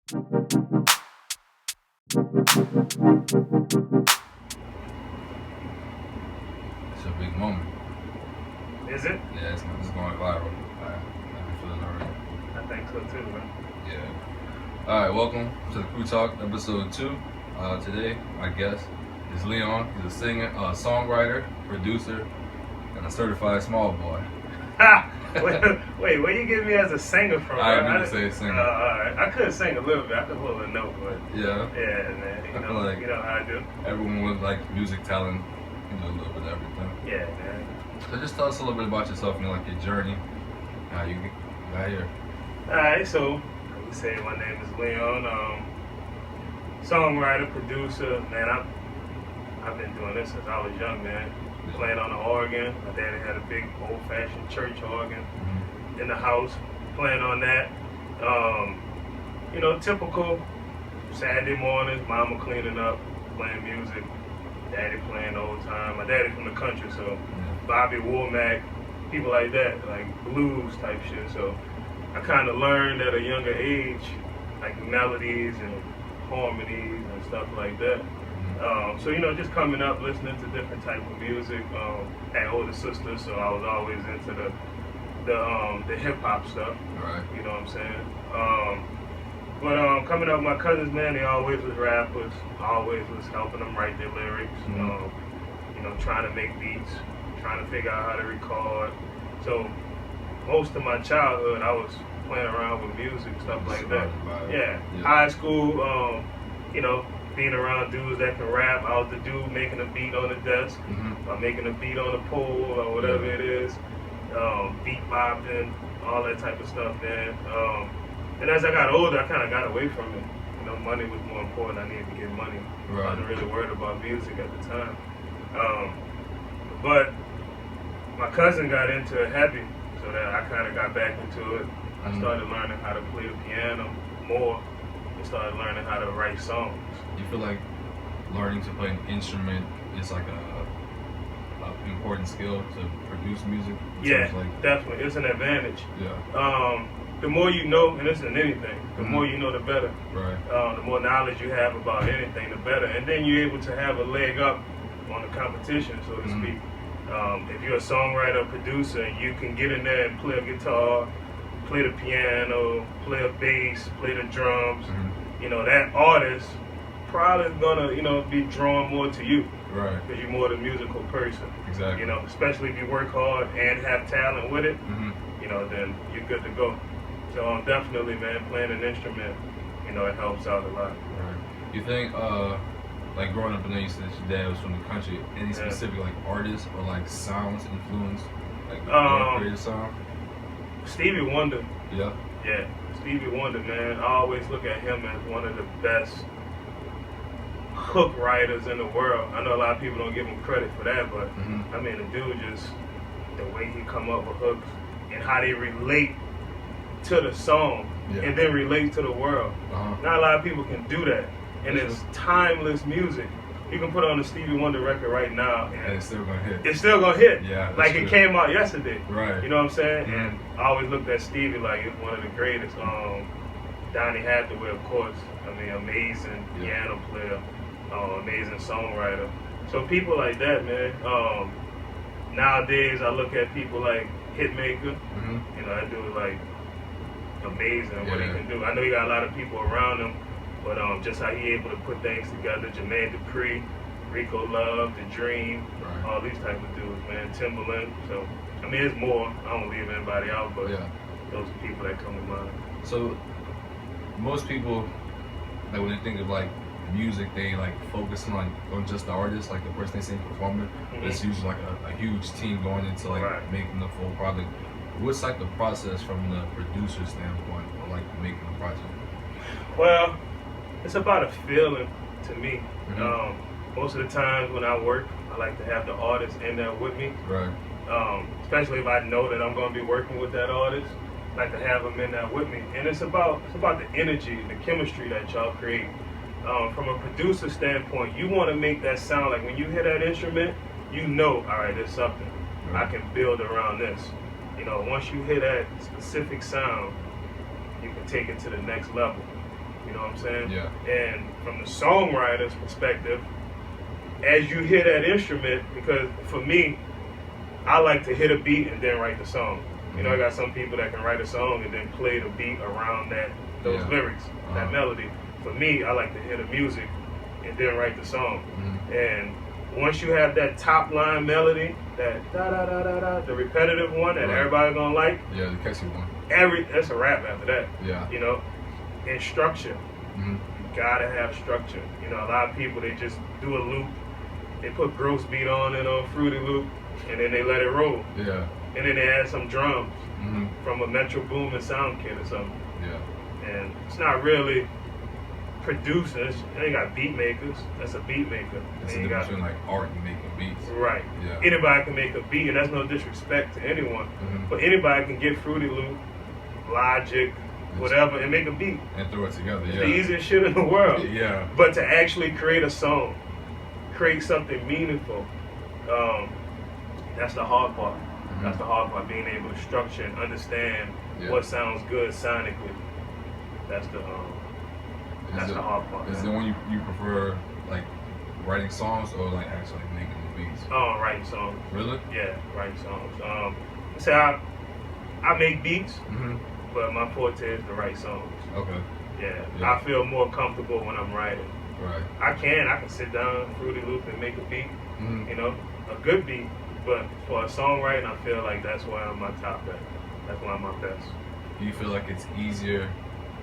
It's a big moment. Is it? Yeah, it's going viral. I've been feeling already. I think so too, man. Yeah. All right, welcome to the Krewe Talk, episode 2. Today, my guest is Leon. He's a singer, songwriter, producer, and a certified small boy. Wait, where you get me as a singer from? I didn't mean to say singer. Alright. I could sing a little bit. I could hold a note, but Yeah. man. I feel like you know how I do. Everyone with like music talent, you do a little bit of everything. Yeah, man. So just tell us a little bit about yourself and like your journey, how you got here. Alright, so like you say, my name is Leon. Songwriter, producer, man. I've been doing this since I was young, man. Playing on the organ. My daddy had a big old-fashioned church organ in the house. Playing on that. Typical Saturday mornings, mama cleaning up, playing music. Daddy playing the whole time. My daddy from the country, so Bobby Womack, people like that, like blues type shit. So I kind of learned at a younger age, like melodies and harmonies and stuff like that. Just coming up, listening to different type of music. Had older sisters, so I was always into the hip hop stuff. Right. You know what I'm saying? Coming up, my cousins, man, they always was rappers. Always was helping them write their lyrics. Trying to make beats, trying to figure out how to record. So most of my childhood, I was playing around with music, stuff like that. Yeah. High school, being around dudes that can rap. I was the dude making a beat on the desk, or making a beat on the pole, or whatever it is. Beat bopping, all that type of stuff, man. And as I got older, I kind of got away from it. Money was more important. I needed to get money. Right. I wasn't really worried about music at the time. But my cousin got into it heavy, so that I kind of got back into it. I started learning how to play the piano more. I started learning how to write songs. You feel like learning to play an instrument is like a important skill to produce music? Yeah, definitely. It's an advantage. Yeah. The more you know, and this isn't anything, the more you know, the better. Right. The more knowledge you have about anything, the better. And then you're able to have a leg up on the competition, so to speak. If you're a songwriter, producer, you can get in there and play a guitar, play the piano, play a bass, play the drums. That artist probably is gonna, be drawn more to you. Right. Because you're more the musical person. Exactly. Especially if you work hard and have talent with it, then you're good to go. So definitely, man, playing an instrument, it helps out a lot. Right. You think, like growing up, I know you said your dad was from the country. Any specific like artists or like sounds influenced, like your creative sound? Stevie Wonder. Yeah. Yeah, Stevie Wonder, man. I always look at him as one of the best hook writers in the world. I know a lot of people don't give him credit for that, but I mean, the dude just, the way he come up with hooks and how they relate to the song and then relate to the world. Not a lot of people can do that. And it's timeless music. You can put on a Stevie Wonder record right now and it's still gonna hit. It's still gonna hit. Yeah. Like it came out yesterday. Right. You know what I'm saying? And I always looked at Stevie like he's one of the greatest. Donny Hathaway, of course. I mean, amazing piano player, amazing songwriter. So people like that, man. Nowadays, I look at people like Hitmaker. That dude like amazing what he can do. I know he got a lot of people around him, but just how he able to put things together. Jermaine Dupri, Rico Love, The Dream, all these type of dudes, man. Timbaland. So I mean, it's more. I don't leave anybody out, but those are people that come to mind. So most people, like when they think of like music, they like focus on just the artist, like the person they see performing. It's usually like a huge team going into like making the full product. What's like the process from the producer standpoint, or like making the project? Well, it's about a feeling to me. Most of the times when I work, I like to have the artist in there with me. Right. Especially if I know that I'm going to be working with that artist, I like to have them in there with me. And it's about the energy, the chemistry that y'all create. From a producer standpoint, you want to make that sound like when you hear that instrument, all right, there's something. I can build around this. Once you hear that specific sound, you can take it to the next level. You know what I'm saying? Yeah. And from the songwriter's perspective, as you hear that instrument, because for me, I like to hit a beat and then write the song. You know, I got some people that can write a song and then play the beat around those lyrics, that melody. For me, I like to hear the music and then write the song. And once you have that top line melody, that da da da da da, the repetitive one that everybody gonna like. Yeah, the catchy one. That's a rap after that. Yeah. You know, and structure. You gotta have structure. You know, a lot of people, they just do a loop. They put gross beat on it on Fruity Loop, and then they let it roll. Yeah. And then they add some drums from a Metro Boomin sound kit or something. Yeah. And it's not really producers. They got beat makers. That's a beat maker. It's a difference between like art and making beats. Right. Yeah. Anybody can make a beat, and that's no disrespect to anyone. But anybody can get Fruity Loop, Logic, whatever, and make a beat. And throw it together, It's the easiest shit in the world. Yeah. But to actually create a song, create something meaningful, that's the hard part. That's the hard part, being able to structure and understand what sounds good sonically. That's the hard part. Is the one you prefer, like writing songs or like actually making the beats? Oh, writing songs. Really? Yeah, writing songs. So I make beats, but my forte is to write songs. Okay. Yeah, I feel more comfortable when I'm writing. Right. I can sit down, Fruity Loop, and make a beat. You know, a good beat. But for a songwriting, I feel like that's where I'm my top at. That's where I'm my best. Do you feel like it's easier,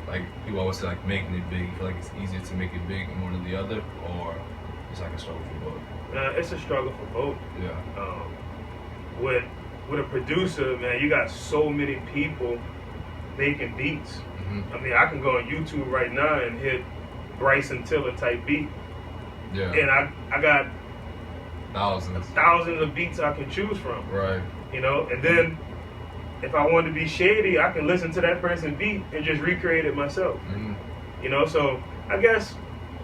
like people always say, like making it big? You feel like it's easier to make it big in one or the other, or it's like a struggle for both? It's a struggle for both. Yeah. With a producer, man, you got so many people making beats. I mean, I can go on YouTube right now and hit Bryson Tiller type beat. Yeah. And I got thousands of beats I can choose from. Right. You know, and then if I want to be shady, I can listen to that person's beat and just recreate it myself. You know, so I guess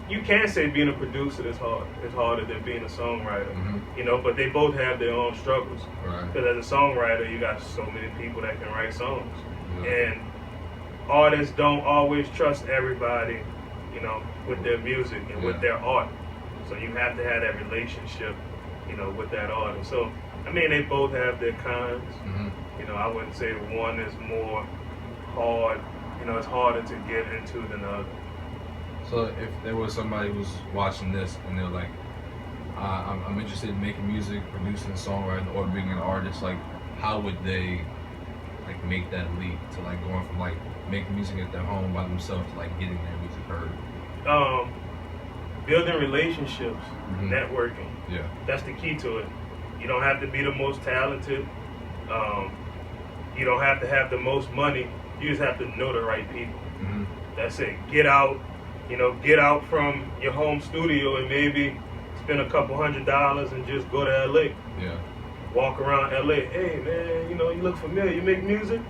you can say being a producer is hard. It's harder than being a songwriter. You know, but they both have their own struggles. Right. Because as a songwriter, you got so many people that can write songs. And artists don't always trust everybody, you know, with their music and with their art. So you have to have that relationship, you know, with that artist. So, I mean, they both have their cons. You know, I wouldn't say one is more hard, you know, it's harder to get into than the other. So if there was somebody who's watching this and they're like, I'm interested in making music, producing, songwriting, or being an artist, like how would they like make that leap to like going from like making music at their home by themselves to like getting their music heard? Building relationships, networking. Yeah. That's the key to it. You don't have to be the most talented. You don't have to have the most money. You just have to know the right people. That's it. Get out, you know, get out from your home studio and maybe spend a couple $100 and just go to LA. Yeah. Walk around LA. Hey man, you know, you look familiar. You make music?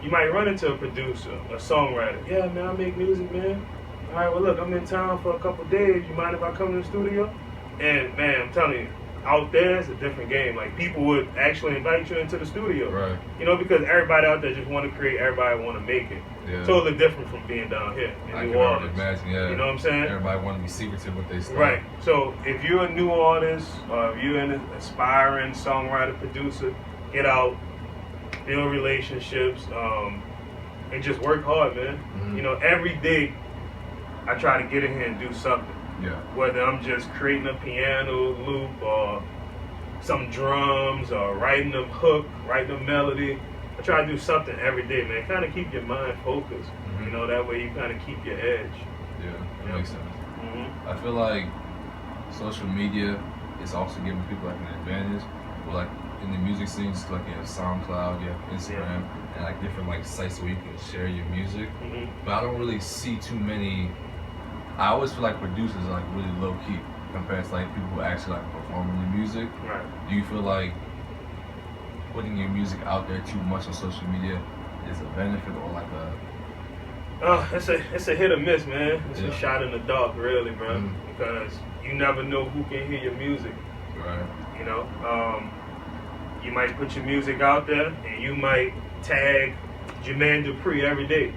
You might run into a producer, a songwriter. Yeah man, I make music, man. All right, well look, I'm in town for a couple days. You mind if I come to the studio? And man, I'm telling you, out there it's a different game. Like people would actually invite you into the studio. Right. You know, because everybody out there just want to create, everybody want to make it. Yeah. Totally different from being down here in New Orleans. Imagine, yeah. You know what I'm saying? Everybody want to be secretive with their stuff. Right. So if you're a new artist or if you're an aspiring songwriter, producer, get out, build relationships, and just work hard, man. You know, every day I try to get in here and do something. Yeah. Whether I'm just creating a piano loop or some drums or writing a hook, writing a melody. I try to do something every day, man. Kind of keep your mind focused. You know, that way you kind of keep your edge. Yeah, that makes sense. I feel like social media is also giving people like an advantage. But like in the music scenes, like you have SoundCloud, you have Instagram, and like different like sites where you can share your music. But I don't really see too many. I always feel like producers are like really low key compared to like people who actually like performing the music. Right. Do you feel like putting your music out there too much on social media is a benefit or like a? It's a hit or miss, man. It's a shot in the dark, really, bro. Because you never know who can hear your music. Right. You know, you might put your music out there and you might tag Jermaine Dupri every day.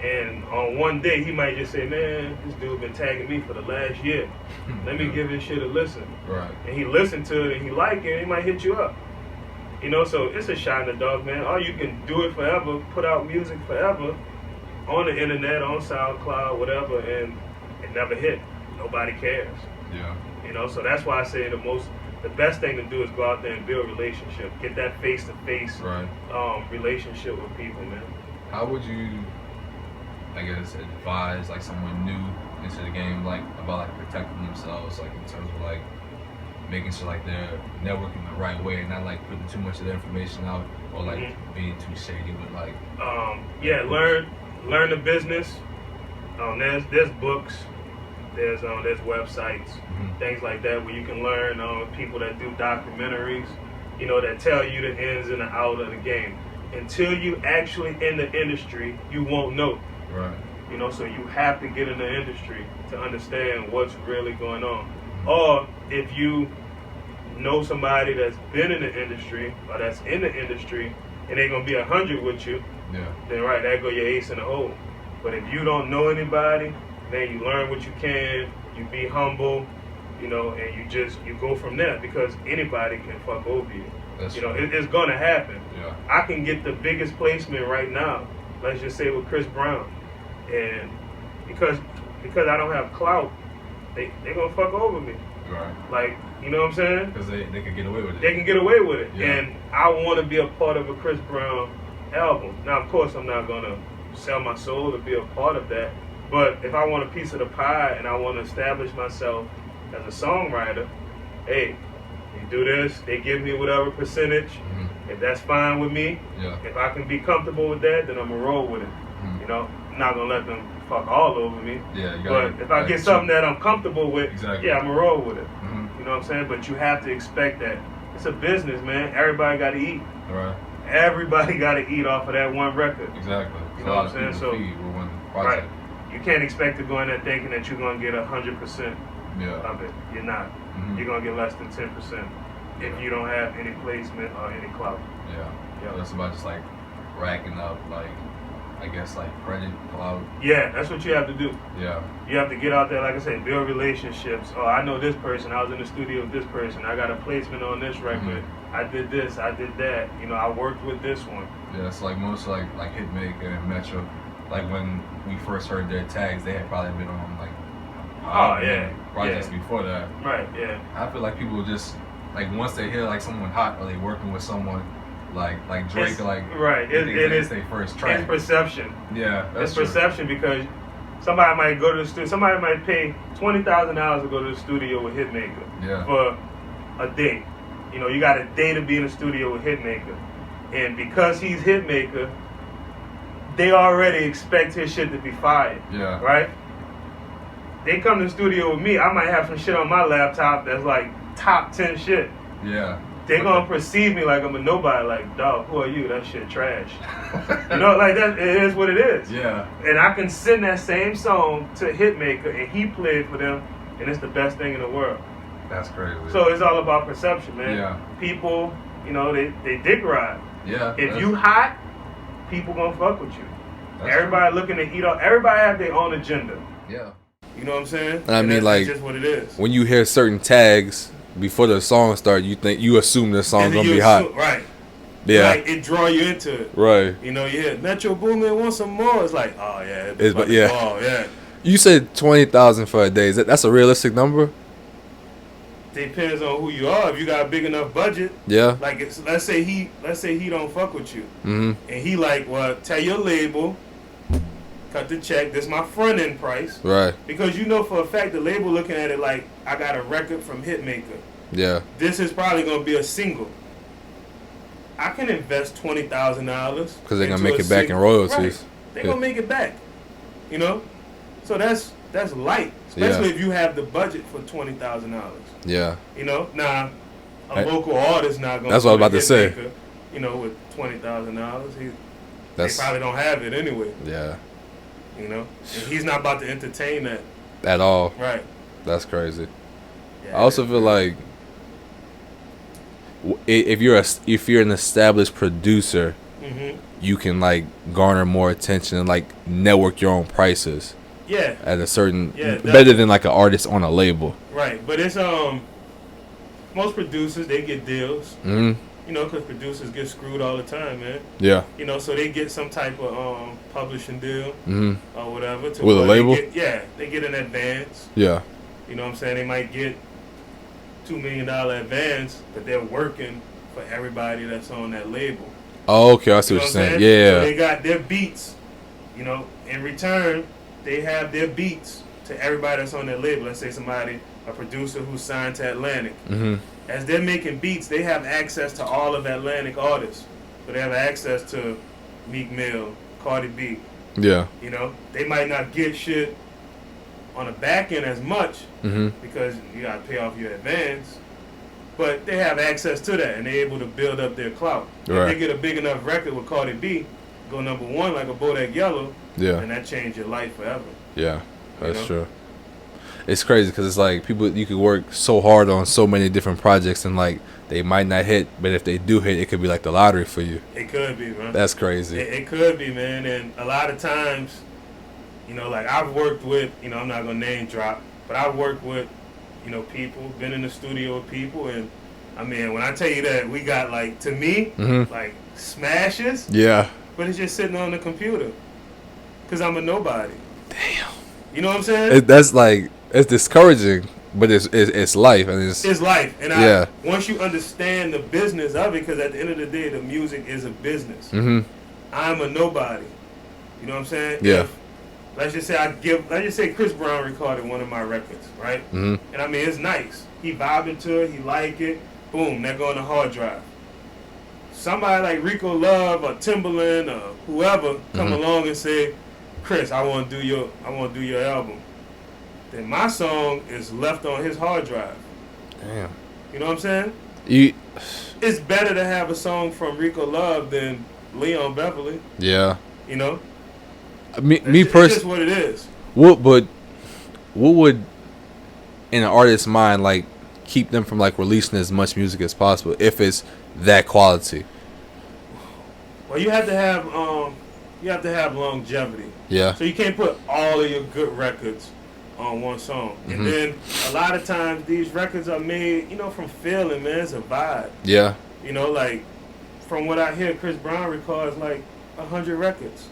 And on one day, he might just say, man, this dude been tagging me for the last year. Let me give this shit a listen. Right. And he listened to it and he like it and he might hit you up. You know, so it's a shot in the dark, man. Or you can do it forever, put out music forever on the internet, on SoundCloud, whatever, and it never hit. Nobody cares. Yeah. You know, so that's why I say the best thing to do is go out there and build a relationship. Get that face-to-face relationship with people, man. How would you, I guess, advise like someone new into the game, like about like protecting themselves, like in terms of like making sure like they're networking the right way and not like putting too much of their information out or like being too shady with like learn the business. There's books, there's websites, things like that where you can learn. People that do documentaries, you know, that tell you the ins and the out of the game. Until you actually in the industry, you won't know. Right. You know, so you have to get in the industry to understand what's really going on. Or if you know somebody that's been in the industry or that's in the industry and they're gonna be 100 with you, then right, there go your ace in the hole. But if you don't know anybody, man, you learn what you can, you be humble, you know, and you go from there because anybody can fuck over you. That's you know, it's gonna happen. Yeah. I can get the biggest placement right now, let's just say with Chris Brown, and because I don't have clout, they gonna fuck over me. Right. Like, you know what I'm saying? Because they can get away with it. They can get away with it. Yeah. And I want to be a part of a Chris Brown album. Now, of course, I'm not going to sell my soul to be a part of that. But if I want a piece of the pie and I want to establish myself as a songwriter, hey, you do this, they give me whatever percentage. If that's fine with me, if I can be comfortable with that, then I'm going to roll with it. You know, I'm not going to let them fuck all over me. But if I get something that I'm comfortable with, I'm going to roll with it. You know what I'm saying? But you have to expect that. It's a business, man. Everybody got to eat. Right. Everybody got to eat off of that one record. Exactly. You know what I'm saying? So, right. You can't expect to go in there thinking that you're going to get 100% of it. You're not. You're going to get less than 10% if you don't have any placement or any clout. Yeah. That's about just like racking up, like, I guess, like credit, clout. Yeah, that's what you have to do. Yeah. You have to get out there, like I said, build relationships. Oh, I know this person. I was in the studio with this person. I got a placement on this record. I did this. I did that. You know, I worked with this one. Yeah, it's like most like Hitmaker and Metro. Like when we first heard their tags, they had probably been on like projects before that. Right. Yeah. I feel like people just like once they hear like someone hot or they working with someone like Drake, it's, like it is their first track. It's perception. Yeah, it's perception because somebody might go to the studio. Somebody might pay $20,000 to go to the studio with Hitmaker for a day. You know, you got a day to be in the studio with Hitmaker, and because he's Hitmaker, they already expect his shit to be fire. Yeah. Right. They come to the studio with me. I might have some shit on my laptop that's like top 10 shit. Yeah. They're gonna perceive me like I'm a nobody, like, dog, who are you? That shit trash. You know, like that, it is what it is. Yeah. And I can send that same song to Hitmaker and he played for them and it's the best thing in the world. That's crazy. So it's all about perception, man. Yeah. People, you know, they dick ride. Yeah. If you hot, people gonna fuck with you. Everybody true. looking to eat up, everybody have their own agenda. Yeah. You know what I'm saying? And I mean, like, that's just what it is. When you hear certain tags before the song starts, you assume the song's gonna be hot. Right. Yeah. Like it draw you into it. Right. You know, you hear Metro Boomin want some more. It's like, oh yeah, yeah. You said 20,000 for a day. That's a realistic number? Depends on who you are. If you got a big enough budget. Yeah. Like let's say he don't fuck with you. And he like, well, tell your label, cut the check. This is my front end price. Right. Because you know for a fact the label looking at it like, I got a record from Hitmaker. Yeah. This is probably gonna be a single. I can invest $20,000 because they're gonna make it back in royalties. Right. They're gonna make it back. You know, so that's light, especially if you have the budget for $20,000. Yeah. You know, now a local artist not gonna. That's what I was about to say. You know, with $20,000, they probably don't have it anyway. Yeah. You know, and he's not about to entertain that at all. Right. That's crazy. Yeah, I also feel like if you're an established producer you can like garner more attention and like network your own prices. Yeah. At a certain definitely. Better than like an artist on a label. Right, but it's most producers, they get deals. You know, because producers get screwed all the time, man. Yeah. You know, so they get some type of publishing deal or whatever. With a label? They get an advance. Yeah. You know what I'm saying? They might get $2 million advance, but they're working for everybody that's on that label. Oh, okay. I see what you're saying. Yeah. So they got their beats. You know, in return, they have their beats to everybody that's on that label. Let's say a producer who's signed to Atlantic. As they're making beats, they have access to all of Atlantic artists. So they have access to Meek Mill, Cardi B. Yeah. You know, they might not get shit on the back end as much because you got to pay off your advance. But they have access to that, and they're able to build up their clout. Right. If they get a big enough record with Cardi B, go number one like a Bodak Yellow, and that change your life forever. Yeah, that's true. It's crazy because it's like you could work so hard on so many different projects and like they might not hit, but if they do hit, it could be like the lottery for you. It could be, man. That's crazy. It could be, man. And a lot of times, you know, like I've worked with, you know, I'm not going to name drop, but I've worked with, you know, people, been in the studio with people. And I mean, when I tell you that we got like, to me, like smashes. Yeah. But it's just sitting on the computer because I'm a nobody. Damn. You know what I'm saying? That's like, it's discouraging, but it's life. And it's life. And once you understand the business of it, because at the end of the day, the music is a business. I'm a nobody. You know what I'm saying? Yeah. Let's just say Chris Brown recorded one of my records, right? And I mean, it's nice. He vibing to it. He like it. Boom, that go on the hard drive. Somebody like Rico Love or Timbaland or whoever come along and say, Chris, I want to do your album. Then my song is left on his hard drive. Damn. You know what I'm saying? It's better to have a song from Rico Love than Leon Beverly. Yeah. You know? Me personally. It's just what it is. What would in an artist's mind like keep them from like releasing as much music as possible if it's that quality? Well, you have to have longevity. Yeah. So you can't put all of your good records on one song. And then a lot of times these records are made, you know, from feeling, man. It's a vibe. Yeah. You know, like from what I hear, Chris Brown records like 100 records.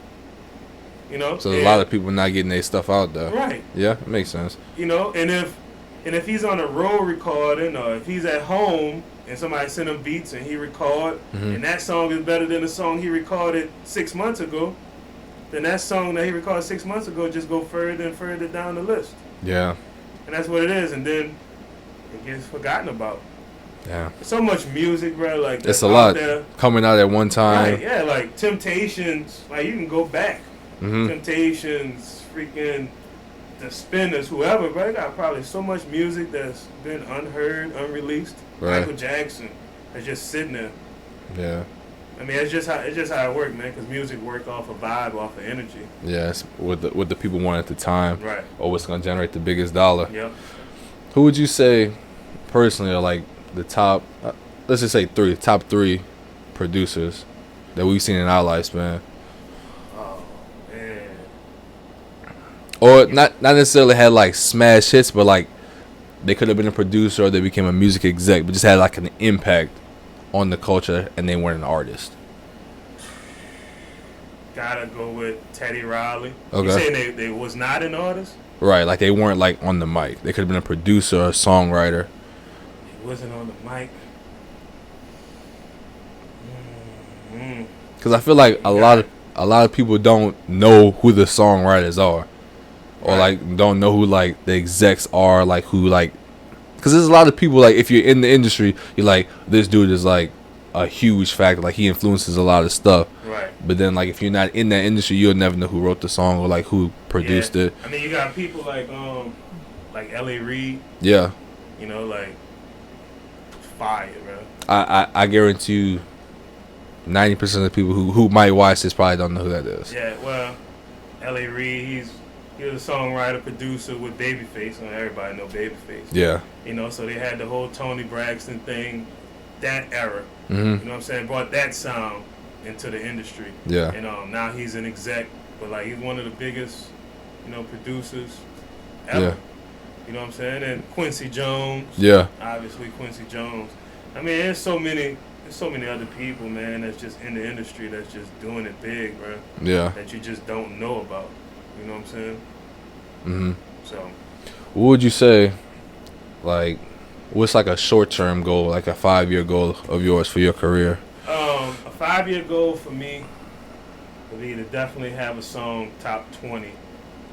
You know? So a lot of people not getting their stuff out there. Right. Yeah, it makes sense. You know, and if he's on the road recording or if he's at home and somebody send him beats and he record and that song is better than the song he recorded 6 months ago, then that song that he recorded 6 months ago just go further and further down the list. Yeah. And that's what it is. And then it gets forgotten about. Yeah. So much music, bro. Like it's a lot coming out at one time. Right, yeah, like Temptations. Like you can go back. Temptations, freaking the Spinners, whoever, bro. They got probably so much music that's been unheard, unreleased. Right. Michael Jackson is just sitting there. Yeah. I mean, it's just how it works, man. Because music work off a vibe, off of energy. Yeah, it's what the people want at the time. Right. Or what's gonna generate the biggest dollar. Yep. Who would you say, personally, are like the top? Let's just say top three producers that we've seen in our lifespan. Oh man. Or not necessarily had like smash hits, but like they could have been a producer or they became a music exec, but just had like an impact on the culture and they weren't an artist. Gotta go with Teddy Riley. Okay. You saying they was not an artist? Right, like they weren't like on the mic. They could have been a producer or a songwriter. He wasn't on the mic. Because I feel like a lot of people don't know who the songwriters are, or like don't know who like the execs are, like who like. Because there's a lot of people like if you're in the industry, you're like this dude is like a huge factor, like he influences a lot of stuff. Right. But then like if you're not in that industry, you'll never know who wrote the song or like who produced it. I mean, you got people like L.A. Reid. Yeah. You know, like fire, bro. I guarantee you 90% of the people who might watch this probably don't know who that is. Yeah, well, L.A. Reid, he was a songwriter, producer with Babyface, and everybody know Babyface. Yeah. You know, so they had the whole Tony Braxton thing, that era. Mm-hmm. You know what I'm saying? Brought that sound. into the industry. Yeah. And now he's an exec, but like he's one of the biggest, producers ever. Yeah. You know what I'm saying? And Quincy Jones. Yeah. Obviously Quincy Jones. I mean, there's so many other people, man, that's just in the industry that's just doing it big, bro. Yeah. That you just don't know about. You know what I'm saying? Mm-hmm. So. What would you say, like, what's like a short-term goal, like a 5-year goal of yours for your career? A 5-year goal for me would be to definitely have a song top 20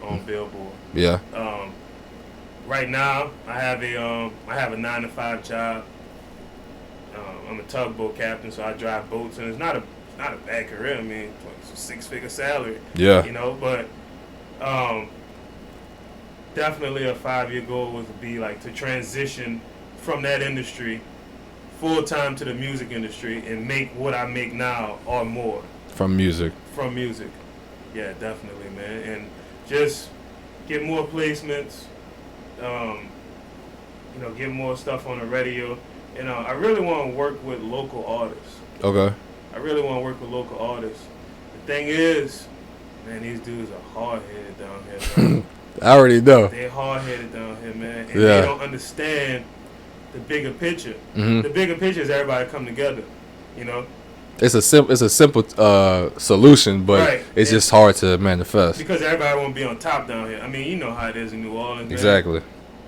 on Billboard. Yeah. Right now, I have a 9-to-5 job. I'm a tugboat captain, so I drive boats, and it's not a bad career. I mean, it's a 6-figure salary. Yeah. But definitely a 5-year goal was to be like to transition from that industry full time to the music industry and make what I make now or more. From music. Yeah, definitely, man. And just get more placements, get more stuff on the radio. And I really want to work with local artists. Okay. The thing is, man, these dudes are hard-headed down here, bro. I already know. They're hard-headed down here, man. And Yeah. they don't understand the bigger picture. Mm-hmm. The bigger picture is everybody come together, It's a simple solution, but Right. it's just hard to manifest. Because everybody want to be on top down here. I mean, you know how it is in New Orleans, man. Exactly.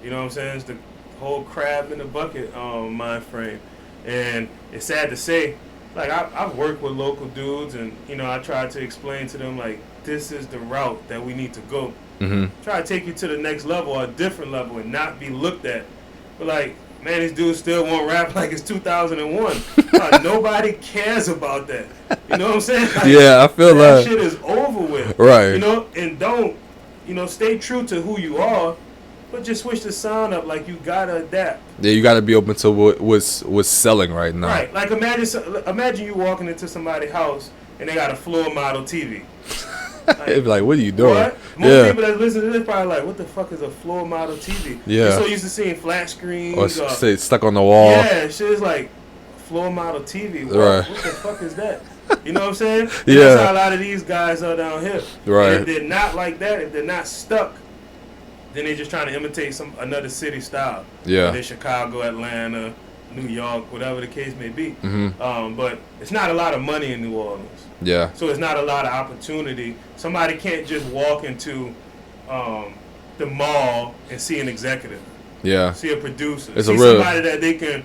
You know what I'm saying? It's the whole crab in the bucket mind frame. And it's sad to say, like, I've worked with local dudes, and, I try to explain to them, like, this is the route that we need to go. Mm-hmm. Try to take you to the next level or a different level and not be looked at. But, like, man, these dudes still want rap like it's 2001. Like, nobody cares about that. You know what I'm saying? Like, Yeah, I feel that that. shit is over with. Right. And don't, stay true to who you are, but just switch the sound up. Like, you gotta adapt. Yeah, you got to be open to what's selling right now. Right. Like, imagine you walking into somebody's house and they got a floor model TV. Like, It'd be like, what are you doing? what? Most people that listen to this probably like, what the fuck is a floor model TV? Yeah. You're so used to seeing flat screens. Or say stuck on the wall. Yeah, shit is like floor model TV. Right. What the fuck is that? You know what I'm saying? Yeah. That's how a lot of these guys are down here. Right. And if they're not like that, if they're not stuck, then they're just trying to imitate another city style. Yeah. Whether it's Chicago, Atlanta, New York, whatever the case may be. Mm-hmm. But it's not a lot of money in New Orleans. Yeah. So it's not a lot of opportunity. Somebody can't just walk into the mall and see an executive. Yeah. See a producer. It's see a real somebody that they can,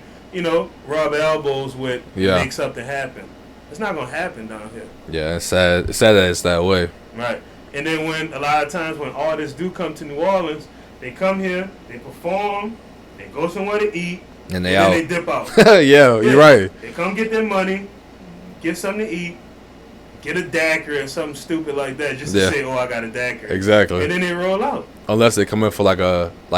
rub elbows with and Yeah. make something happen. It's not going to happen down here. Yeah, it's sad. It's sad that it's that way. Right. And then when a lot of times when artists do come to New Orleans, they come here, they perform, they go somewhere to eat, And they then out. they dip out. Yeah, you're right. They come get their money, get something to eat, get a daiquiri or something stupid like that, just to say, "Oh, I got a daiquiri." Exactly. And then they roll out. Unless they come in for like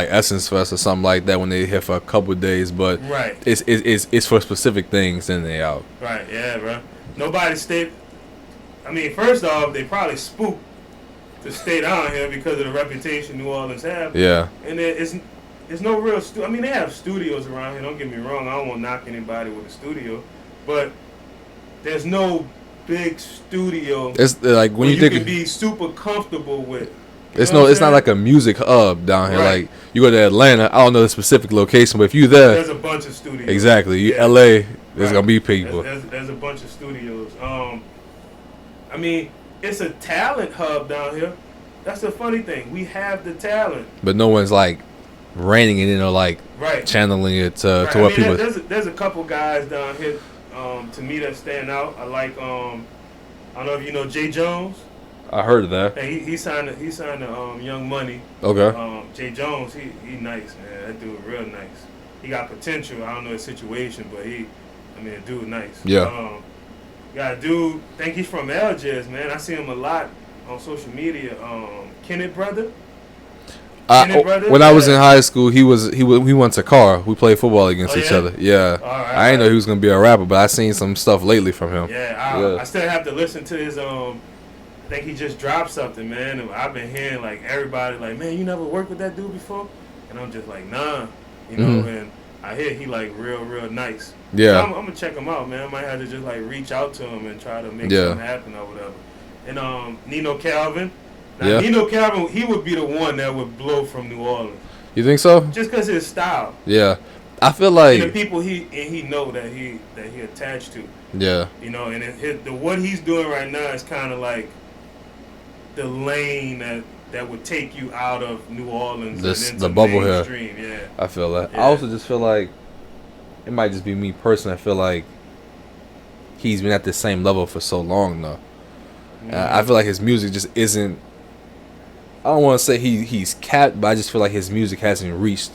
Essence Fest or something like that when they here for a couple of days, but Right. it's for specific things, then they out. Right. Yeah, bro. Nobody stayed. I mean, first off, they probably spooked to stay down here because of the reputation New Orleans have. Yeah. And it's no real I mean, they have studios around here. Don't get me wrong. I don't want to knock anybody with a studio, but there's no big studio. It's like when you think can be super comfortable with. It's not like a music hub down here. Right. Like you go to Atlanta, I don't know the specific location, but if you there, There's a bunch of studios. exactly. You Yeah. LA, there's gonna be people. There's a bunch of studios. I mean, it's a talent hub down here. That's the funny thing. We have the talent, But no one's like reining it in or like right? channeling it to Right. what I mean, people. there's a couple guys down here to me that stand out. I like I don't know if you know Jay Jones. I heard of that. Hey, he signed Young Money. Okay. Jay Jones, he nice, man. That dude real nice. He got potential. I don't know his situation, but the dude nice. Yeah. Got a dude, think he's from Algiers, man. I see him a lot on social media. Kenneth brother. When I was in high school, he went to Car. We played football against each other. Yeah. All right, I didn't know he was gonna be a rapper, but I seen some stuff lately from him. Yeah, I still have to listen to his I think he just dropped something, man. And I've been hearing like everybody like, man, you never worked with that dude before, and I'm just like, nah, you know. And I hear he like real nice. Yeah. So I'm gonna check him out, man. I might have to just like reach out to him and try to make something happen or whatever. And Nino Calvin. Now Nino Calvin, he would be the one that would blow from New Orleans. You think so? Just because his style. Yeah. I feel like and the people he know that he attached to. Yeah. You know, and what he's doing right now is kind of like the lane that would take you out of New Orleans and into the bubble mainstream. here. Yeah. I feel that. Yeah. I also just feel like it might just be me personally. I feel like he's been at the same level for so long though. Mm-hmm. I feel like his music just isn't. I don't want to say he's capped, but I just feel like his music hasn't reached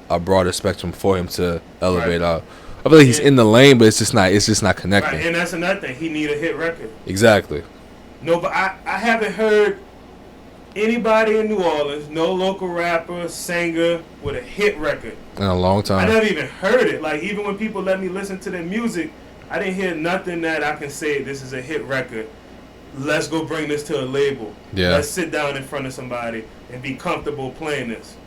a broader spectrum for him to elevate out. I feel like he's in the lane, but it's just not connecting. Right, and that's another thing. He need a hit record. Exactly. No, but I haven't heard anybody in New Orleans, no local rapper, singer with a hit record in a long time. I never even heard it. Like even when people let me listen to their music, I didn't hear nothing that I can say this is a hit record. Let's go bring this to a label. Yeah. Let's sit down in front of somebody and be comfortable playing this.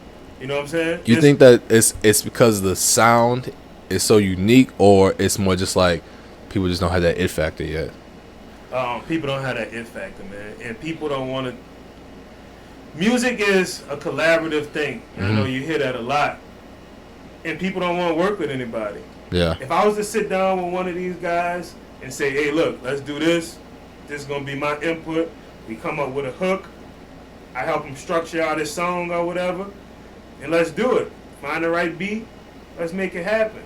You know what I'm saying? You think that it's because the sound is so unique, or it's more just like people just don't have that it factor yet? People don't have that it factor, man, and people don't want to. Music is a collaborative thing. Mm-hmm. I know you hear that a lot, and people don't want to work with anybody. Yeah. If I was to sit down with one of these guys and say, "Hey, look, let's do this. This is gonna be my input." We come up with a hook. I help him structure out his song or whatever, and let's do it. Find the right beat. Let's make it happen.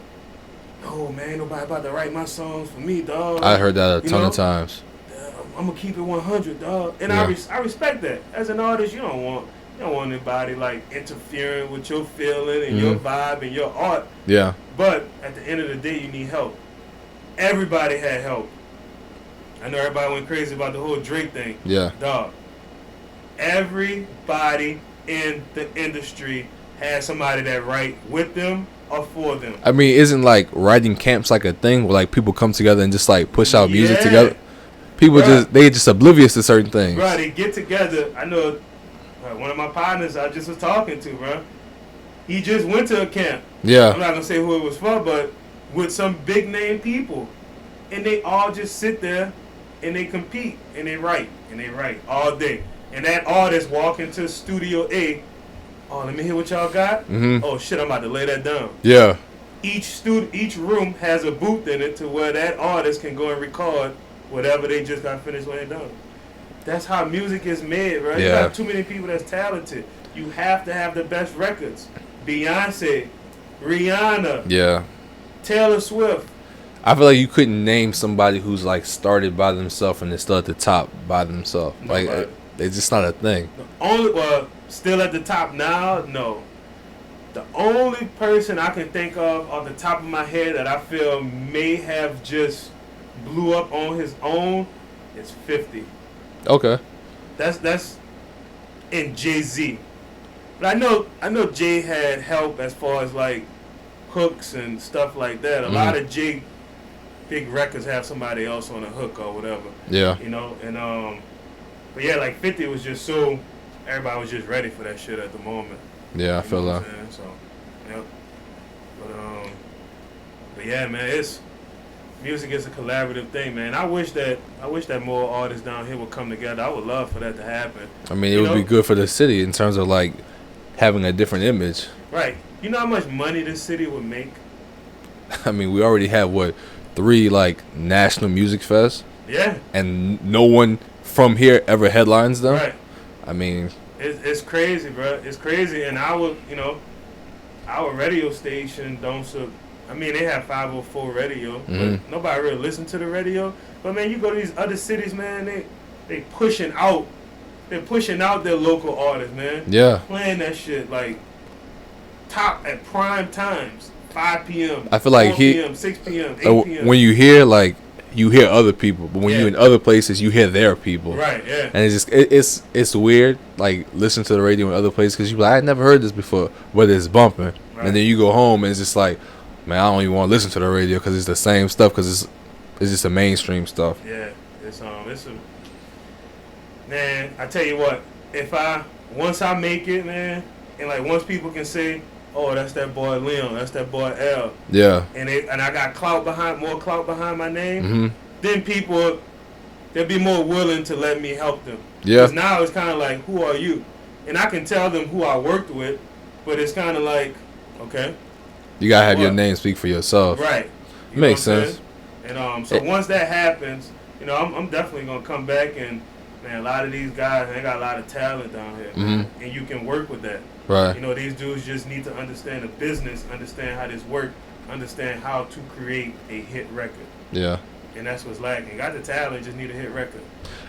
No, man, nobody about to write my songs for me, dog. I heard that a ton of times. I'm gonna keep it 100, dog. And I respect that. As an artist, you don't want anybody like interfering with your feeling and your vibe and your art. Yeah. But at the end of the day, you need help. Everybody had help. I know everybody went crazy about the whole Drake thing. Yeah. Dog. Everybody in the industry had somebody that write with them or for them. I mean, isn't like writing camps like a thing where like people come together and just like push out music together? People they just oblivious to certain things. Bro, they get together. I know one of my partners I just was talking to, bro. He just went to a camp. Yeah. I'm not gonna say who it was for, but with some big name people, and they all just sit there and they compete and they write all day. And that artist walk into Studio A. Oh, let me hear what y'all got. Mm-hmm. Oh shit, I'm about to lay that down. Yeah. Each room has a booth in it to where that artist can go and record whatever they just got finished laying down. That's how music is made, right? You got too many people that's talented. You have to have the best records. Beyonce, Rihanna, Taylor Swift. I feel like you couldn't name somebody who's like started by themselves and they're still at the top by themselves. Like it's just not a thing. Still at the top now? No. The only person I can think of off the top of my head that I feel may have just blew up on his own is 50. Okay. That's in Jay-Z. But I know Jay had help as far as like hooks and stuff like that. A lot of Jay big records have somebody else on a hook or whatever. Yeah. You know, and but yeah, like 50 was just so everybody was just ready for that shit at the moment. Yeah, I feel that. So, yep. But yeah, man, music is a collaborative thing, man. I wish that more artists down here would come together. I would love for that to happen. I mean, it would be good for the city in terms of like having a different image. Right. You know how much money this city would make? I mean, we already have 3 like national music fests. Yeah. And no one from here ever headlines them. Right. I mean, it's crazy, bro. It's crazy, and our radio station they have 504 radio, but nobody really listen to the radio. But man, you go to these other cities, man, they pushing out their local artists, man. Yeah. Playing that shit like top at prime times, 5 p.m. I feel like 4 p.m., 6 p.m., 8 p.m. When you hear you hear other people, but when you're in other places, you hear their people. Right. Yeah. And it's just it's weird, like listen to the radio in other places because you're like, I never heard this before, but it's bumping, right. And then you go home and it's just like, man, I don't even want to listen to the radio because it's the same stuff because it's just the mainstream stuff. Yeah. Man, I tell you what, once I make it, man, and like once people can say, oh, that's that boy Leon, that's that boy L. Yeah. And I got more clout behind my name. Mm-hmm. Then people, they'll be more willing to let me help them. Yeah. Because now it's kind of like, who are you? And I can tell them who I worked with, but it's kind of like, okay. You gotta have your name speak for yourself. Right. You Makes sense. And so once that happens, I'm definitely gonna come back and, man, a lot of these guys, they got a lot of talent down here, Mm-hmm. and you can work with that. Right. These dudes just need to understand the business, understand how this works, understand how to create a hit record. Yeah. And that's what's lacking. Got the talent, just need a hit record.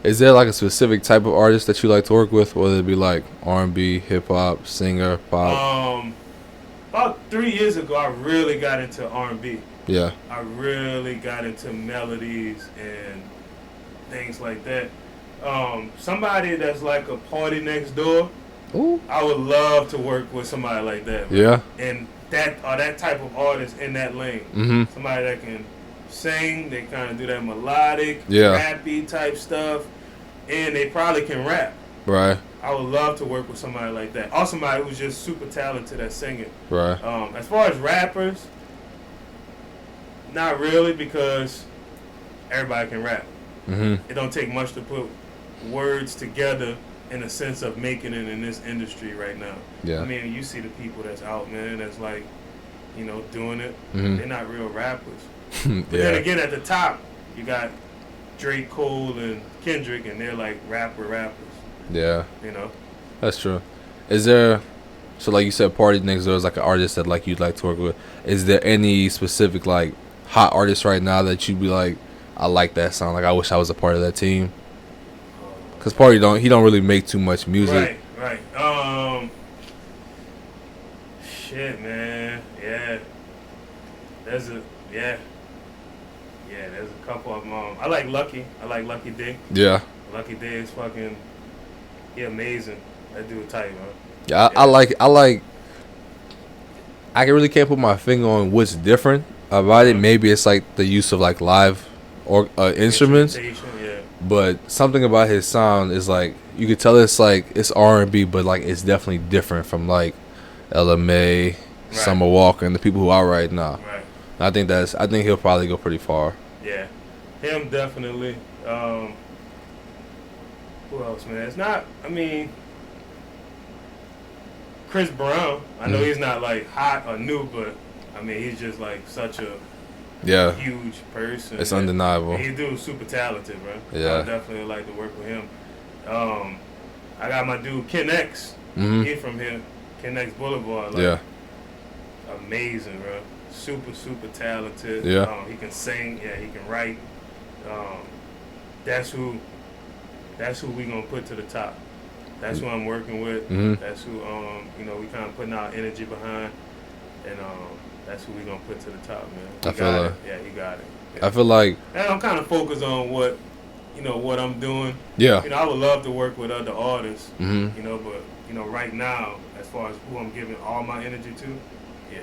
Is there like a specific type of artist that you like to work with, whether it be like R&B, hip hop, singer, pop? About 3 years ago, I really got into R&B. Yeah. I really got into melodies and things like that. Somebody that's like a party next door. Ooh. I would love to work with somebody like that. Man. Yeah. And that type of artist in that lane. Mm-hmm. Somebody that can sing, they kind of do that melodic, rappy type stuff, and they probably can rap. Right. I would love to work with somebody like that. Or somebody who's just super talented at singing. Right. As far as rappers, not really, because everybody can rap. Mm-hmm. It don't take much to put words together in a sense of making it in this industry right now. Yeah. I mean, you see the people that's out, man, that's like, doing it. Mm-hmm. They're not real rappers. Yeah. But then again, at the top, you got Drake, Cole, and Kendrick, and they're like rappers. Yeah. That's true. Is there, so like you said, Party Next Door is like an artist that like you'd like to work with. Is there any specific like hot artist right now that you'd be like, I like that sound, like I wish I was a part of that team? Cause Party don't really make too much music. Right. Shit, man. Yeah. There's a couple of them. I like Lucky. I like Lucky D. Yeah. Lucky D is fucking, he amazing. That dude tight, man. Yeah, I like. I really can't put my finger on what's different about it. Maybe it's like the use of like live or instruments. Yeah. But something about his sound is like you could tell it's like it's R&B, but like it's definitely different from like LMA, Summer Walker, and the people who are right now. Right. I think he'll probably go pretty far. Yeah, him definitely. Who else, man? It's not. I mean, Chris Brown. I know he's not like hot or new, but I mean he's just like such a huge person. It's undeniable. He's dude super talented, bro. Yeah. I definitely like to work with him. I got my dude Ken X. Mm-hmm. He from here, Ken X Boulevard. Like, amazing, bro. Super talented. Yeah. He can sing. Yeah, he can write. That's who we gonna put to the top. That's who I'm working with. Mm-hmm. That's who we kind of putting our energy behind, and that's who we gonna put to the top, man. I feel like. Yeah, he got it. Yeah. I feel like. And I'm kind of focused on what I'm doing. Yeah. I would love to work with other artists. Mm-hmm. But right now, as far as who I'm giving all my energy to, yeah.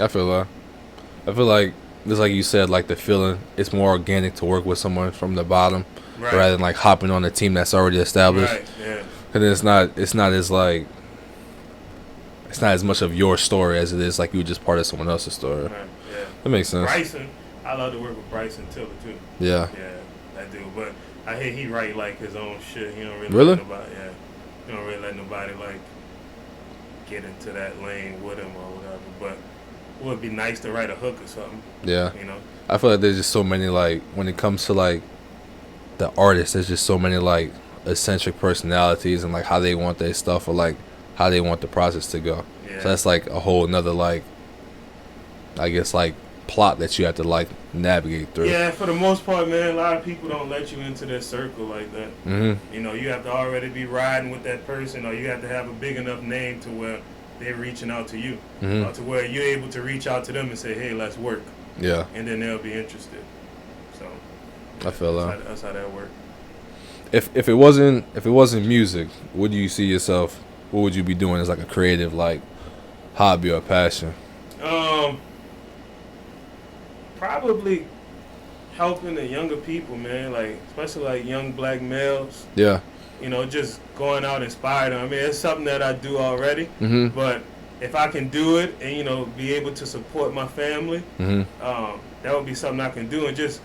I feel like just like you said, like the feeling, it's more organic to work with someone from the bottom rather than like hopping on a team that's already established. Right. Yeah. And it's not as like it's not as much of your story as it is like you were just part of someone else's story. Right. Yeah. That makes sense. Bryson, I love to work with Bryson Tiller too. Yeah. Yeah, that dude. But I hear he write like his own shit. He don't Really? let nobody. Yeah. He don't really let nobody like get into that lane with him or whatever. But it would be nice to write a hook or something. Yeah. I feel like there's just so many like when it comes to like the artists, there's just so many like eccentric personalities and like how they want their stuff or like how they want the process to go. Yeah. So that's like a whole nother like I guess like plot that you have to like navigate through. Yeah, for the most part, man, a lot of people don't let you into their circle like that. Mm-hmm. You have to already be riding with that person, or you have to have a big enough name to where they're reaching out to you, Mm-hmm. to where you're able to reach out to them and say, "Hey, let's work." Yeah. And then they'll be interested. So I feel that's how that works. If it wasn't music, what do you see yourself? What would you be doing as like a creative like hobby or passion? Probably helping the younger people, man. Like especially like young black males. Yeah. Just going out inspiring them. I mean, it's something that I do already, Mm-hmm. but if I can do it and, you know, be able to support my family, that would be something I can do, and just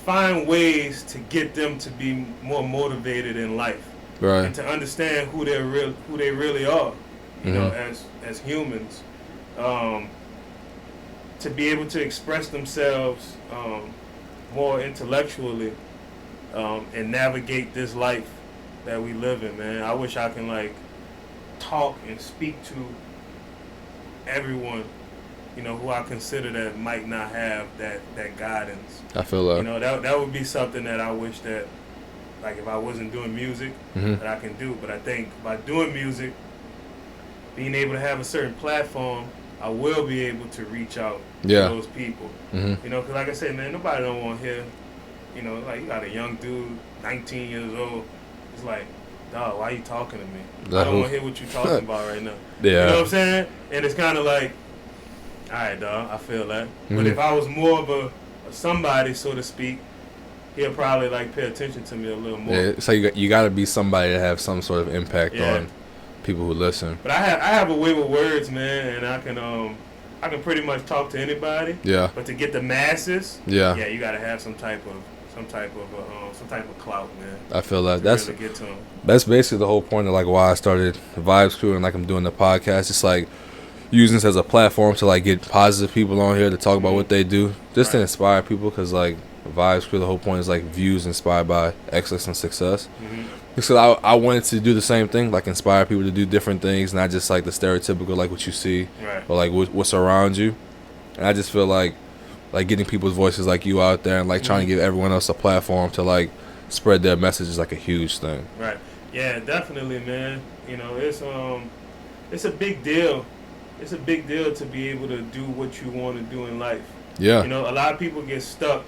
find ways to get them to be more motivated in life, Right. and to understand who they really are, you know, as humans, to be able to express themselves more intellectually, and navigate this life that we live in, man. I wish I can like talk and speak to everyone, you know, who I consider that might not have that guidance. I feel that. You know, that would be something that I wish that, like, if I wasn't doing music, that I can do. But I think by doing music, being able to have a certain platform, I will be able to reach out to those people. You know, because like I said, man, nobody don't want to hear, you know, like, you got a young dude, 19 years old, it's like, dog, why you talking to me? I don't want to hear what you talking about right now. You know what I'm saying? And it's kind of like, all right, dog, I feel that. But if I was more of a somebody, so to speak, he'll probably like pay attention to me a little more. Yeah, so you got to be somebody to have some sort of impact on people who listen. But I have a way with words, man, and I can pretty much talk to anybody. Yeah. But to get the masses, you got to have some type of clout, man. I feel that. Really get to 'em. That's basically the whole point of like why I started the Vibes Crew, and like I'm doing the podcast. It's like using this as a platform to like get positive people on here to talk about what they do, just to inspire people. Because like the Vibes Crew, the whole point is like views inspired by excellence and success. Because I wanted to do the same thing, like inspire people to do different things, not just like the stereotypical like what you see, but like what's around you. And I just feel like getting people's voices like you out there and like trying to give everyone else a platform to like spread their message is like a huge thing. Right. Yeah, definitely, man. You know, it's a big deal. It's a big deal to be able to do what you want to do in life. Yeah. You know, a lot of people get stuck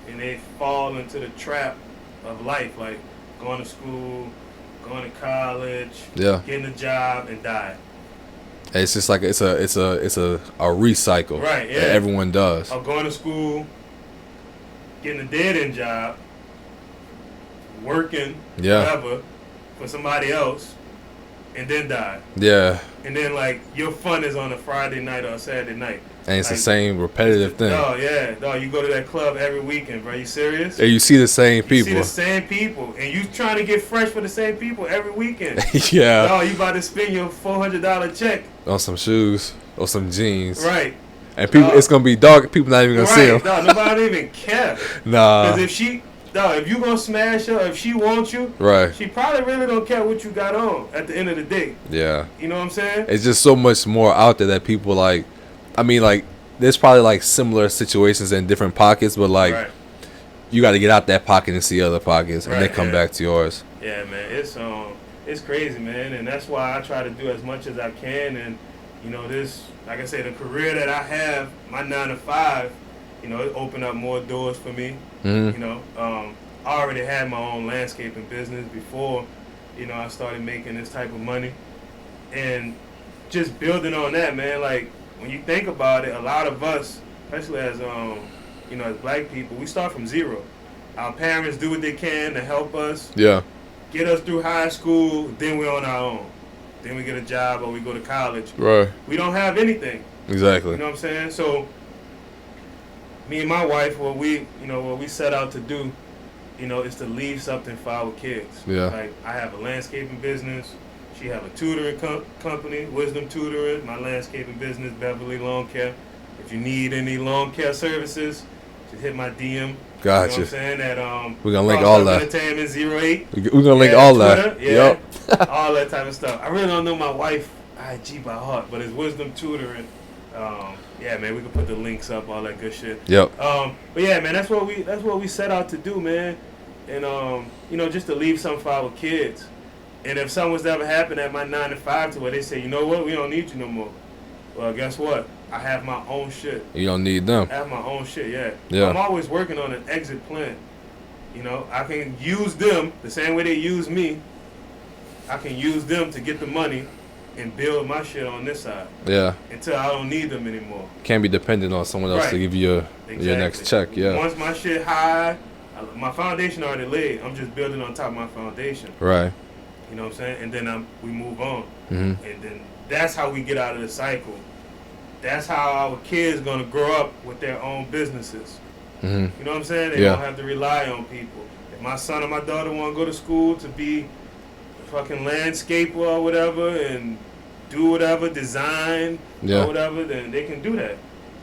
and they fall into the trap of life, like going to school, going to college, getting a job, and die. It's just like it's a recycle. Right, yeah. That everyone does. Or going to school, getting a dead-end job, working, whatever, for somebody else, and then die. Yeah. And then, like, your fun is on a Friday night or a Saturday night. And it's like, the same repetitive thing. Oh, yeah. No, you go to that club every weekend, bro. You serious? And you see the same people. You see the same people. And you trying to get fresh for the same people every weekend. Yeah. No, you about to spend your $400 check. On some shoes. Or some jeans. Right. And people, it's going to be dark. People not even going to see them. No, nobody even care. Nah. Because if you going to smash her, if she wants you, she probably really don't care what you got on at the end of the day. Yeah. You know what I'm saying? It's just so much more out there that people like. I mean, like, there's probably like similar situations in different pockets, but like, you got to get out that pocket and see other pockets, and then come back to yours. Yeah, man, it's crazy, man, and that's why I try to do as much as I can. And you know, this, like I said, the career that I have, my 9 to 5, you know, it opened up more doors for me. You know, I already had my own landscaping business before, you know, I started making this type of money, and just building on that, man, like. When you think about it, a lot of us, especially as you know, as black people, we start from zero. Our parents do what they can to help us, get us through high school. Then we're on our own. Then we get a job or we go to college. Right. We don't have anything. Exactly. You know what I'm saying? So, me and my wife, what we set out to do, you know, is to leave something for our kids. Yeah. Like, I have a landscaping business. She have a tutoring company, Wisdom Tutoring. My landscaping business, Beverly Lawn Care. If you need any lawn care services, just hit my DM. Gotcha. You know what I'm saying? That we're gonna link all that. Entertainment 08. We're gonna link all Twitter, that. Yep. All that type of stuff. I really don't know my wife IG by heart, but it's Wisdom Tutoring. Yeah, man, we can put the links up, all that good shit. Yep. But yeah, man, that's what we set out to do, man. And you know, just to leave something for our kids. And if something was to ever happen at my 9 to 5 to where they say, you know what, we don't need you no more. Well, guess what? I have my own shit. You don't need them. I have my own shit, yeah. I'm always working on an exit plan. You know, I can use them the same way they use me. I can use them to get the money and build my shit on this side. Yeah. Until I don't need them anymore. Can't be dependent on someone else to give you your next check. Yeah. Once my shit high, my foundation already laid. I'm just building on top of my foundation. Right. You know what I'm saying? And then we move on. And then that's how we get out of the cycle. That's how our kids gonna grow up with their own businesses. Mm-hmm. You know what I'm saying? They don't have to rely on people. If my son or my daughter want to go to school to be a fucking landscaper or whatever and do whatever, design or whatever, then they can do that.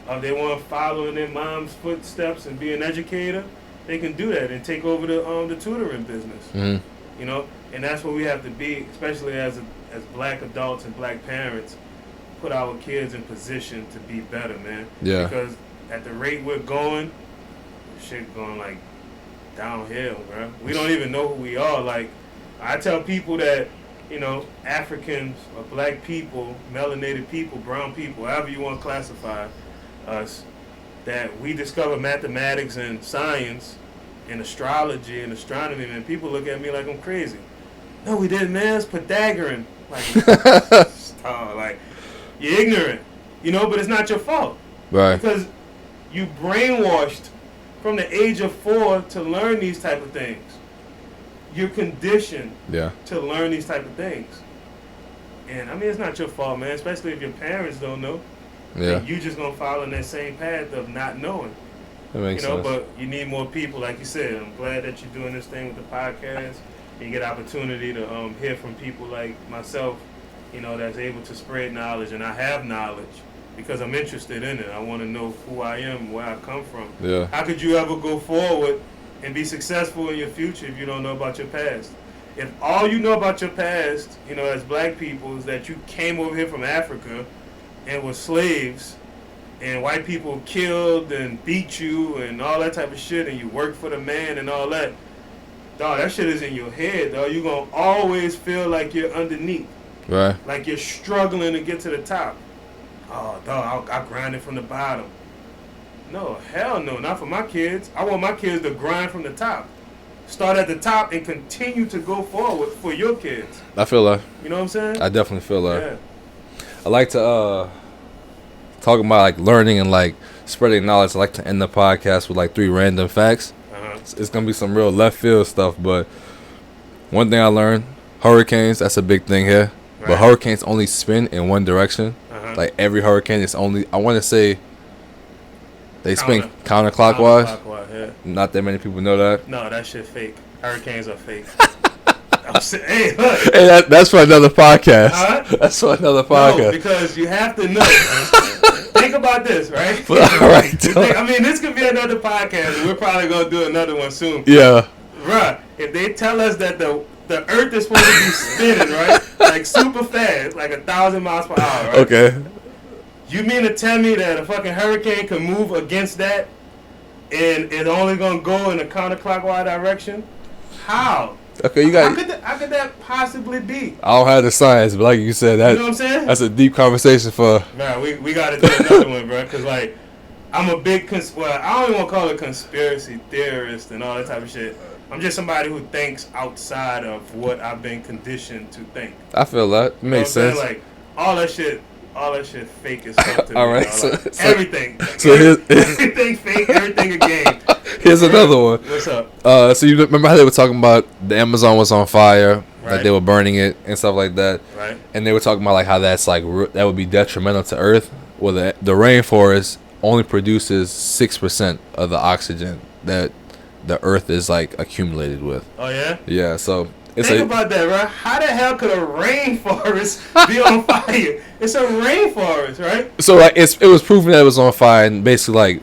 If they want to follow in their mom's footsteps and be an educator, they can do that and take over the tutoring business. Mm-hmm. You know, and that's what we have to be, especially as black adults and black parents, put our kids in position to be better, man. Yeah. Because at the rate we're going, shit going like downhill, bro. We don't even know who we are. Like, I tell people that, you know, Africans or black people, melanated people, brown people, however you want to classify us, that we discover mathematics and science and astrology and astronomy, man. People look at me like I'm crazy. No, we didn't, man. It's Pythagorean. Like, you're ignorant, you know, but it's not your fault. Right. Because you brainwashed from the age of 4 to learn these type of things. You're conditioned to learn these type of things. And, I mean, it's not your fault, man, especially if your parents don't know. Yeah. You just going to follow in that same path of not knowing. That makes sense. But you need more people, like you said. I'm glad that you're doing this thing with the podcast. You get opportunity to hear from people like myself, you know, that's able to spread knowledge. And I have knowledge because I'm interested in it. I want to know who I am, where I come from. Yeah. How could you ever go forward and be successful in your future if you don't know about your past? If all you know about your past, you know, as black people, is that you came over here from Africa and were slaves, and white people killed and beat you and all that type of shit, and you worked for the man and all that, dog, that shit is in your head, dog. You're going to always feel like you're underneath. Right. Like you're struggling to get to the top. Oh, dog, I grinded from the bottom. No, hell no, not for my kids. I want my kids to grind from the top. Start at the top and continue to go forward for your kids. I feel that. You know what I'm saying? I definitely feel that. Yeah. I like to talk about like learning and like spreading knowledge. I like to end the podcast with like 3 random facts. It's gonna be some real left field stuff, but one thing I learned: hurricanes. That's a big thing here. Right. But hurricanes only spin in one direction. Like every hurricane is only, I want to say, they spin counterclockwise. Yeah. Not that many people know that. No, that shit fake. Hurricanes are fake. Hey, look. Hey, that's for another podcast. That's for another podcast. No, because you have to know. Think about this, right? All right. I mean, this could be another podcast. We're probably going to do another one soon. Yeah. Right. If they tell us that the Earth is supposed to be spinning, right? Like super fast, like 1,000 miles per hour, right? Okay. You mean to tell me that a fucking hurricane can move against that and it's only going to go in a counterclockwise direction? How? Okay, you got. How could that possibly be? I don't have the science, but like you said, that, you know what I'm saying? That's a deep conversation for. Man, we got to do another one, bro. Because like, I'm a big I don't even want to call it conspiracy theorist and all that type of shit. I'm just somebody who thinks outside of what I've been conditioned to think. I feel that makes sense. Like all that shit fake as fuck to me. All right, everything. Everything fake, everything a game. Here's another one. What's up? So you remember how they were talking about the Amazon was on fire, right. like they were burning it and stuff like that, right? And they were talking about like how that's like that would be detrimental to Earth. Well, the rainforest only produces 6% of the oxygen that the Earth is like accumulated with. Oh yeah. Yeah. So think about that, right? How the hell could a rainforest be on fire? It's a rainforest, right? So like it was proven that it was on fire, and basically like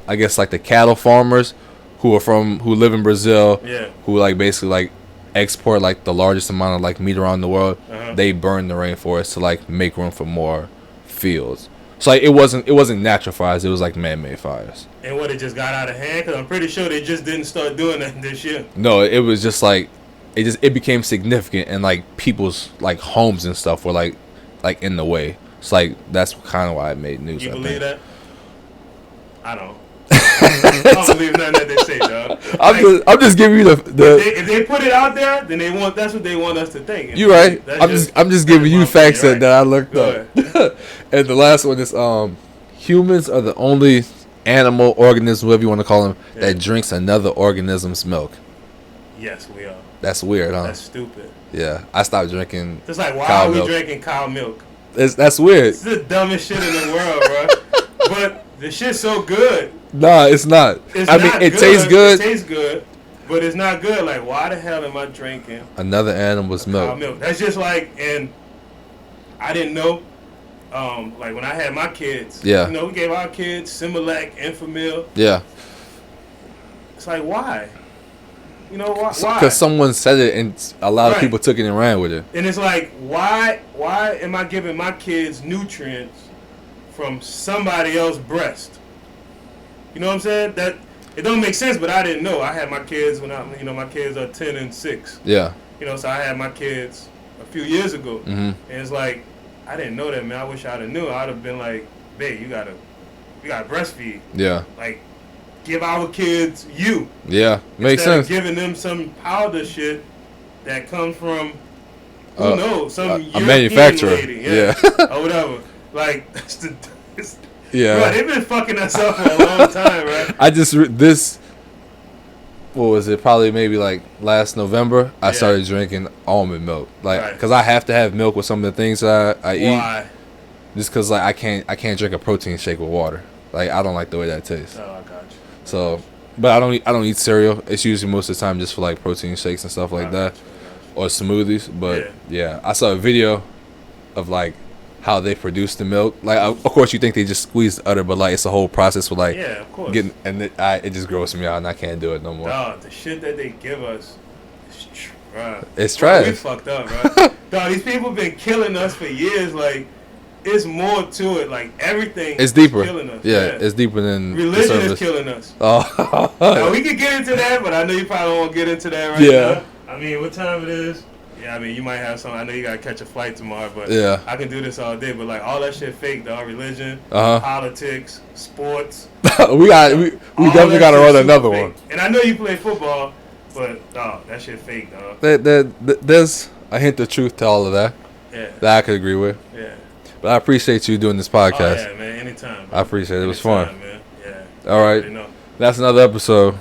I guess like the cattle farmers who live in Brazil, yeah, who like basically like export like the largest amount of like meat around the world, they burn the rainforest to like make room for more fields. So like it wasn't natural fires, it was like man-made fires. And what, it just got out of hand? Because I'm pretty sure they just didn't start doing that this year. No, it was just like it became significant, and like people's like homes and stuff were like in the way. It's like that's kind of why it made news. You believe that? I don't. I don't believe nothing that they say, dog. I'm just giving you the if they put it out there, then that's what they want us to think. You're right. I'm just giving you facts that I looked up. And the last one is humans are the only animal organism, whatever you want to call them, that drinks another organism's milk. Yes, we are. That's weird, huh? That's stupid. Yeah, I stopped drinking. It's like, why cow are we milk. drinking cow milk? That's weird. It's the dumbest shit in the world, bro. But the shit's so good. Nah, it's not. It's I not mean, it good. tastes good. It tastes good, but it's not good. Like, why the hell am I drinking Another animal's cow milk. milk? That's just like, and I didn't know. Like when I had my kids, Yeah. you know, we gave our kids Similac, Enfamil. Yeah. It's like, why? You know, why? Because someone said it and a lot of Right. people took it and ran with it. And it's like, why am I giving my kids nutrients from somebody else's breast? You know what I'm saying? That it don't make sense, but I didn't know. I had my kids when my kids are 10 and 6. Yeah. You know, so I had my kids a few years ago. Mm-hmm. And it's like, I didn't know that, man. I wish I'd have knew. I'd have been like, babe, you gotta breastfeed. Yeah. Like, give our kids you. Yeah. Makes Instead of sense. giving them some powder shit that comes from who knows, some A European manufacturer. lady, Yeah. or whatever. Like, it's, Yeah. bro, they've been fucking us up for a long time, right? I just what was it? Probably maybe like last November. I Yeah. started drinking almond milk, like Right. because I have to have milk with some of the things that I eat. Why? Just because like I can't drink a protein shake with water. Like I don't like the way that tastes. Oh, I got you. So, but I don't eat cereal. It's usually most of the time just for like protein shakes and stuff like I that, got you. or smoothies. But yeah, I saw a video of like how they produce the milk. Like of course you think they just squeeze the udder, but like it's a whole process with like Yeah, of course. getting and it just grosses me out and I can't do it no more. Dog, the shit that they give us is trash. It's Bro, we trash. fucked up, bro. Dog, these people been killing us for years. Like, it's more to it. Like, everything It's deeper. is killing us. Yeah, it's deeper than the Religion is surface. killing us. Oh, Now, we could get into that, but I know you probably won't get into that right Yeah. now. I mean, what time it is? Yeah, I mean, you might have some. I know you got to catch a flight tomorrow, but Yeah. I can do this all day. But, like, all that shit fake, dog. Religion, Uh-huh. politics, sports. we all definitely that got to shit run super another fake. one. And I know you play football, but, dog, that shit fake, dog. There's a hint of truth to all of that Yeah. that I could agree with. Yeah. But I appreciate you doing this podcast. Oh, yeah, man. Anytime. Bro. I appreciate it. It was Anytime, fun. man. Yeah. All You right. already know. That's another episode.